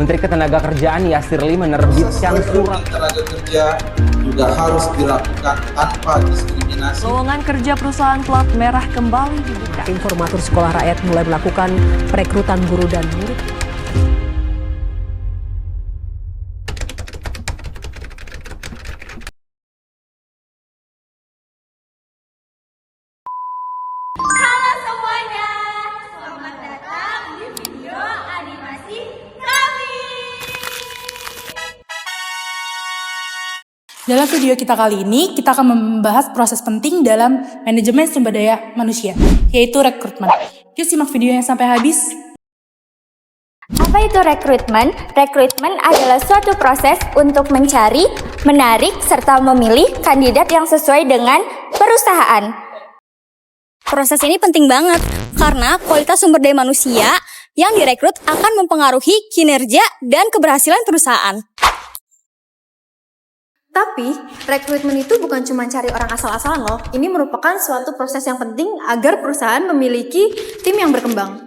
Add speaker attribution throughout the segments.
Speaker 1: Menteri Ketenagakerjaan Yasir Limpo menerbitkan surat
Speaker 2: tenaga kerja juga harus dilakukan tanpa diskriminasi.
Speaker 3: Lowongan kerja perusahaan plat merah kembali dibuka.
Speaker 4: Informatur Sekolah Rakyat mulai melakukan perekrutan guru dan murid.
Speaker 5: Halo semuanya, selamat datang di video animasi kami.
Speaker 6: Dalam video kita kali ini, kita akan membahas proses penting dalam manajemen sumber daya manusia, yaitu rekrutmen. Yuk simak videonya sampai habis.
Speaker 5: Apa itu rekrutmen? Rekrutmen adalah suatu proses untuk mencari, menarik, serta memilih kandidat yang sesuai dengan perusahaan.
Speaker 7: Proses ini penting banget karena kualitas sumber daya manusia yang direkrut akan mempengaruhi kinerja dan keberhasilan perusahaan.
Speaker 8: Tapi, rekrutmen itu bukan cuma cari orang asal-asalan loh. Ini merupakan suatu proses yang penting agar perusahaan memiliki tim yang berkembang.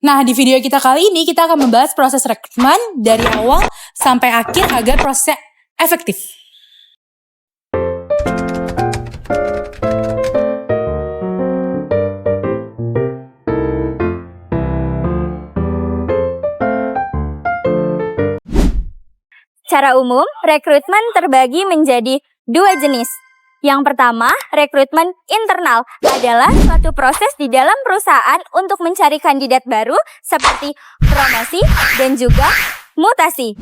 Speaker 6: Nah, di video kita kali ini, kita akan membahas proses rekrutmen dari awal sampai akhir agar prosesnya efektif.
Speaker 5: Secara umum, rekrutmen terbagi menjadi dua jenis. Yang pertama, rekrutmen internal adalah suatu proses di dalam perusahaan untuk mencari kandidat baru seperti promosi dan juga mutasi.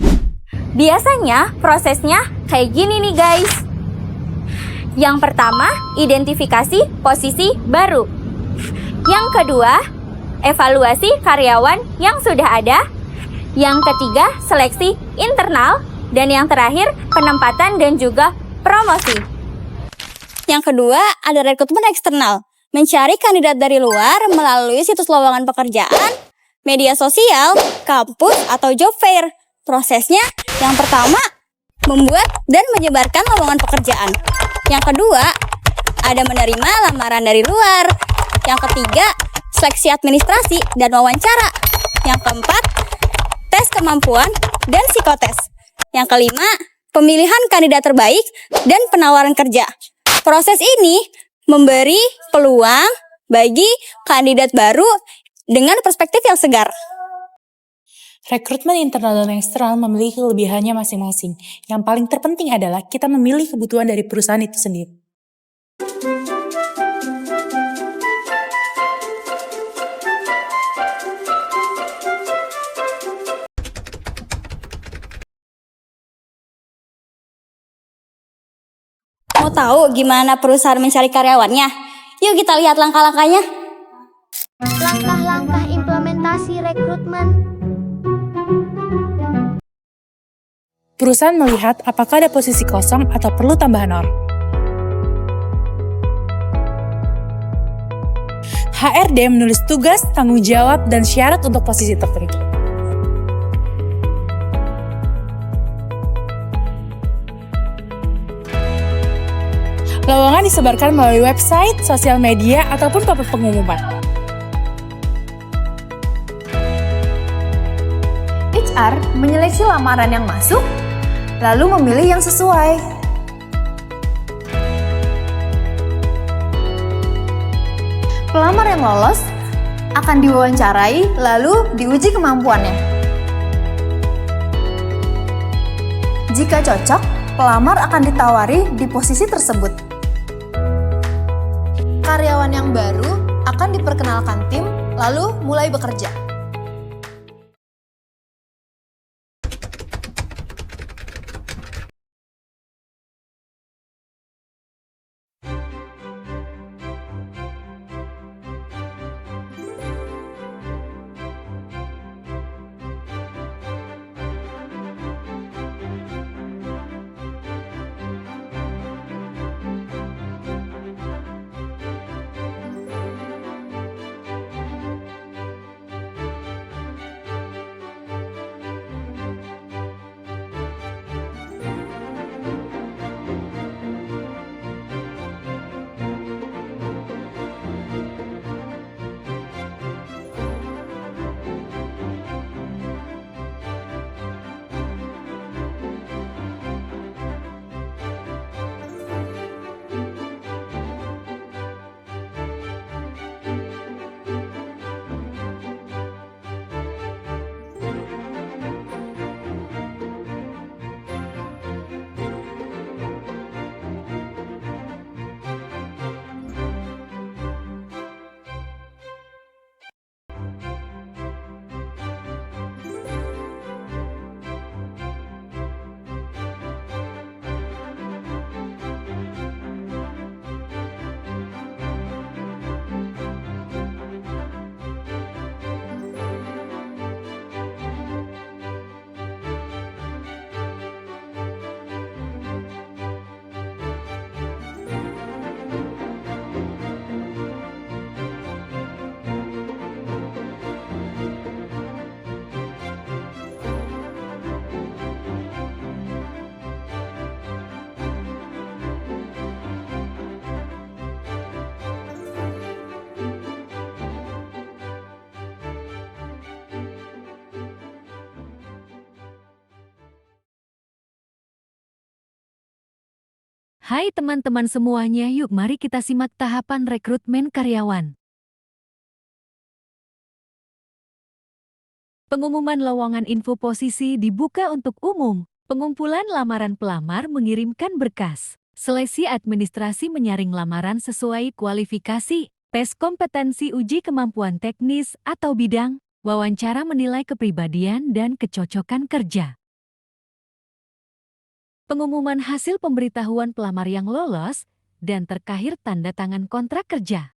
Speaker 5: Biasanya prosesnya kayak gini nih guys. Yang pertama, identifikasi posisi baru. Yang kedua, evaluasi karyawan yang sudah ada. Yang ketiga, seleksi internal. Dan yang terakhir, penempatan dan juga promosi.
Speaker 7: Yang kedua, ada rekrutmen eksternal, mencari kandidat dari luar melalui situs lowongan pekerjaan, media sosial, kampus, atau job fair. Prosesnya, yang pertama, membuat dan menyebarkan lowongan pekerjaan. Yang kedua, ada menerima lamaran dari luar. Yang ketiga, seleksi administrasi dan wawancara. Yang keempat, tes kemampuan dan psikotes. Yang kelima, pemilihan kandidat terbaik dan penawaran kerja. Proses ini memberi peluang bagi kandidat baru dengan perspektif yang segar.
Speaker 6: Rekrutmen internal dan eksternal memiliki kelebihannya masing-masing. Yang paling terpenting adalah kita memilih kebutuhan dari perusahaan itu sendiri.
Speaker 7: Mau tahu gimana perusahaan mencari karyawannya? Yuk kita lihat langkah-langkahnya.
Speaker 5: Langkah-langkah implementasi rekrutmen.
Speaker 6: Perusahaan melihat apakah ada posisi kosong atau perlu tambahan orang. HRD menulis tugas, tanggung jawab, dan syarat untuk posisi tertentu. Lowongan disebarkan melalui website, sosial media, ataupun papan pengumuman.
Speaker 8: HR menyeleksi lamaran yang masuk, lalu memilih yang sesuai. Pelamar yang lolos akan diwawancarai, lalu diuji kemampuannya. Jika cocok, pelamar akan ditawari di posisi tersebut. Karyawan yang baru akan diperkenalkan tim, lalu mulai bekerja.
Speaker 9: Hai teman-teman semuanya, yuk mari kita simak tahapan rekrutmen karyawan. Pengumuman lowongan info posisi dibuka untuk umum. Pengumpulan lamaran pelamar mengirimkan berkas. Seleksi administrasi menyaring lamaran sesuai kualifikasi. Tes kompetensi uji kemampuan teknis atau bidang. Wawancara menilai kepribadian dan kecocokan kerja. Pengumuman hasil pemberitahuan pelamar yang lolos, dan terakhir tanda tangan kontrak kerja.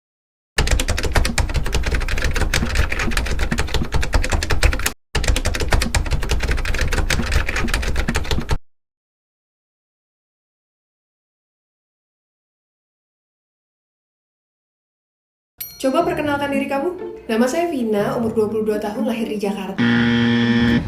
Speaker 10: Coba perkenalkan diri kamu. Nama saya Vina, umur 22 tahun, lahir di Jakarta.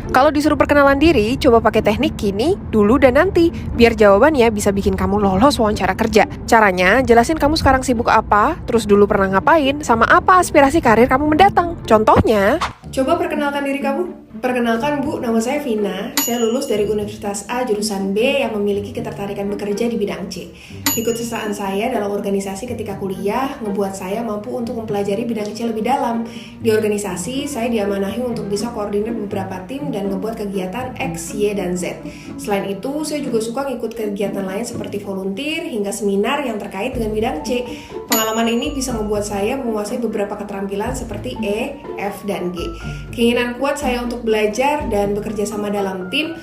Speaker 10: Kalau disuruh perkenalan diri, coba pakai teknik kini, dulu, dan nanti. Biar jawabannya bisa bikin kamu lolos wawancara kerja. Caranya, jelasin kamu sekarang sibuk apa, terus dulu pernah ngapain, sama apa aspirasi karir kamu mendatang. Contohnya, coba perkenalkan diri kamu. Perkenalkan Bu, nama saya Vina. Saya lulus dari Universitas A jurusan B yang memiliki ketertarikan bekerja di bidang C. Keikutsertaan saya dalam organisasi ketika kuliah ngebuat saya mampu untuk mempelajari bidang C lebih dalam. Di organisasi, saya diamanahi untuk bisa koordinir beberapa tim dan ngebuat kegiatan X, Y, dan Z. Selain itu, saya juga suka ngikut kegiatan lain seperti volunteer hingga seminar yang terkait dengan bidang C. Pengalaman ini bisa membuat saya menguasai beberapa keterampilan seperti E, F, dan G. Keinginan kuat saya untuk belajar dan bekerja sama dalam tim.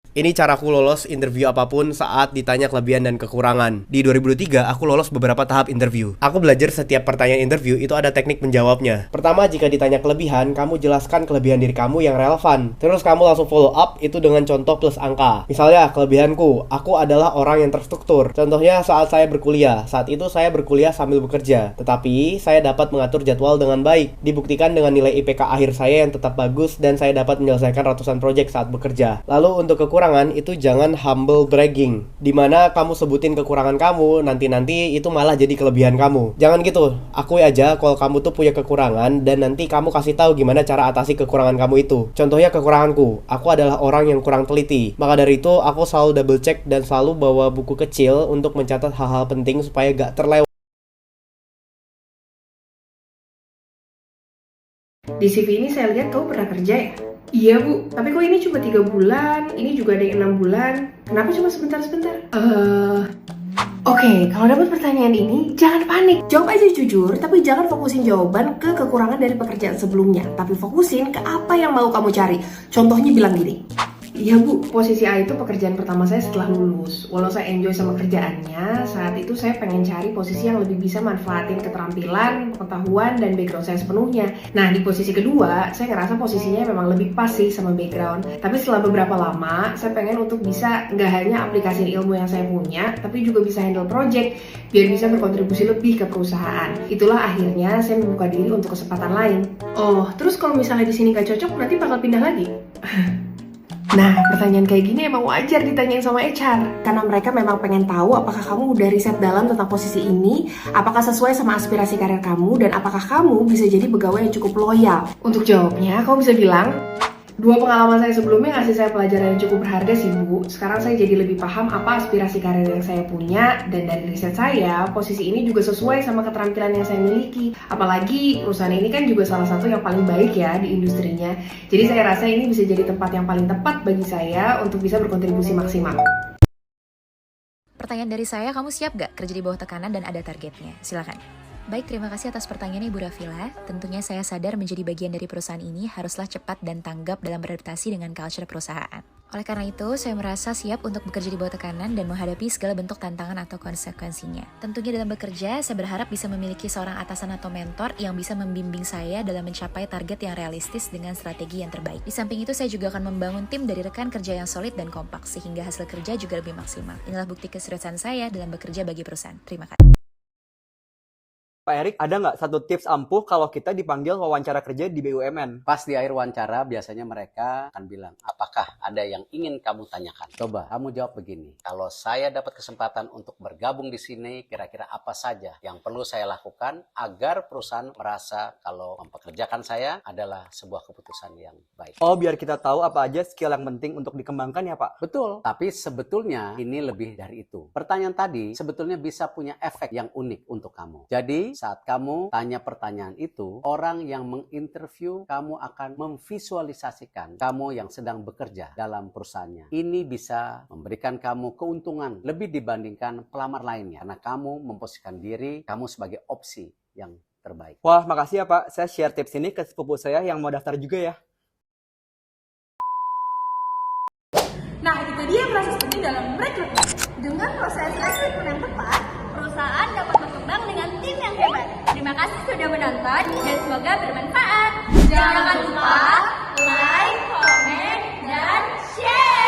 Speaker 11: Ini caraku lolos interview apapun saat ditanya kelebihan dan kekurangan. Di 2023, aku lolos beberapa tahap interview. Aku belajar setiap pertanyaan interview itu ada teknik menjawabnya. Pertama, jika ditanya kelebihan, kamu jelaskan kelebihan diri kamu yang relevan. Terus kamu langsung follow up itu dengan contoh plus angka. Misalnya, kelebihanku, aku adalah orang yang terstruktur. Contohnya saat saya berkuliah. Saat itu saya berkuliah sambil bekerja. Tetapi, saya dapat mengatur jadwal dengan baik. Dibuktikan dengan nilai IPK akhir saya yang tetap bagus dan saya dapat menyelesaikan ratusan proyek saat bekerja. Lalu untuk kekurangan itu jangan humble bragging, dimana kamu sebutin kekurangan kamu, nanti itu malah jadi kelebihan kamu. Jangan gitu, akui aja kalau kamu tuh punya kekurangan dan nanti kamu kasih tahu gimana cara atasi kekurangan kamu itu. Contohnya kekuranganku, aku adalah orang yang kurang teliti. Maka dari itu aku selalu double check dan selalu bawa buku kecil untuk mencatat hal-hal penting supaya gak terlewat.
Speaker 10: Di CV ini saya lihat kamu pernah kerja ya? Iya Bu, tapi kok ini cuma 3 bulan, ini juga ada yang 6 bulan. Kenapa cuma sebentar-sebentar? Oke, kalau dapat pertanyaan ini, jangan panik. Jawab aja jujur, tapi jangan fokusin jawaban ke kekurangan dari pekerjaan sebelumnya. Tapi fokusin ke apa yang mau kamu cari. Contohnya bilang gini, iya Bu, posisi A itu pekerjaan pertama saya setelah lulus. Walau saya enjoy sama kerjaannya, saat itu saya pengen cari posisi yang lebih bisa manfaatin keterampilan, pengetahuan, dan background saya sepenuhnya. Nah, di posisi kedua, saya ngerasa posisinya memang lebih pas sih sama background. Tapi setelah beberapa lama, saya pengen untuk bisa nggak hanya aplikasiin ilmu yang saya punya, tapi juga bisa handle project, biar bisa berkontribusi lebih ke perusahaan. Itulah akhirnya saya membuka diri untuk kesempatan lain. Oh, terus kalau misalnya di sini nggak cocok, nanti bakal pindah lagi? Nah, pertanyaan kayak gini emang wajar ditanyain sama HR. Karena mereka memang pengen tahu apakah kamu udah riset dalam tentang posisi ini, apakah sesuai sama aspirasi karir kamu, dan apakah kamu bisa jadi pegawai yang cukup loyal. Untuk jawabnya, kamu bisa bilang, 2 pengalaman saya sebelumnya ngasih saya pelajaran yang cukup berharga sih Bu. Sekarang saya jadi lebih paham apa aspirasi karir yang saya punya, dan dari riset saya, posisi ini juga sesuai sama keterampilan yang saya miliki. Apalagi perusahaan ini kan juga salah satu yang paling baik ya di industrinya. Jadi saya rasa ini bisa jadi tempat yang paling tepat bagi saya untuk bisa berkontribusi maksimal.
Speaker 12: Pertanyaan dari saya, kamu siap gak kerja di bawah tekanan dan ada targetnya? Silakan. Baik, terima kasih atas pertanyaannya Ibu Rafila. Tentunya saya sadar menjadi bagian dari perusahaan ini haruslah cepat dan tanggap dalam beradaptasi dengan culture perusahaan. Oleh karena itu, saya merasa siap untuk bekerja di bawah tekanan dan menghadapi segala bentuk tantangan atau konsekuensinya. Tentunya dalam bekerja, saya berharap bisa memiliki seorang atasan atau mentor yang bisa membimbing saya dalam mencapai target yang realistis dengan strategi yang terbaik. Di samping itu, saya juga akan membangun tim dari rekan kerja yang solid dan kompak, sehingga hasil kerja juga lebih maksimal. Inilah bukti keseriusan saya dalam bekerja bagi perusahaan. Terima kasih.
Speaker 13: Pak Erik, ada nggak satu tips ampuh kalau kita dipanggil wawancara kerja di BUMN?
Speaker 14: Pas di akhir wawancara, biasanya mereka akan bilang, apakah ada yang ingin kamu tanyakan? Coba kamu jawab begini, kalau saya dapat kesempatan untuk bergabung di sini, kira-kira apa saja yang perlu saya lakukan agar perusahaan merasa kalau mempekerjakan saya adalah sebuah keputusan yang baik.
Speaker 13: Oh, biar kita tahu apa aja skill yang penting untuk dikembangkan ya Pak?
Speaker 14: Betul, tapi sebetulnya ini lebih dari itu. Pertanyaan tadi sebetulnya bisa punya efek yang unik untuk kamu. Jadi saat kamu tanya pertanyaan itu, orang yang menginterview kamu akan memvisualisasikan kamu yang sedang bekerja dalam perusahaannya. Ini bisa memberikan kamu keuntungan lebih dibandingkan pelamar lainnya karena kamu memposisikan diri kamu sebagai opsi yang terbaik.
Speaker 13: Wah, makasih ya Pak. Saya share tips ini ke sepupu saya yang mau daftar juga ya.
Speaker 6: Nah, itu dia proses penting dalam rekrutmen.
Speaker 5: Dengan proses rekrutmen yang tepat, perusahaan dapat berkembang dengan tim yang hebat. Terima kasih sudah menonton dan semoga bermanfaat. Jangan lupa like, komen, dan share.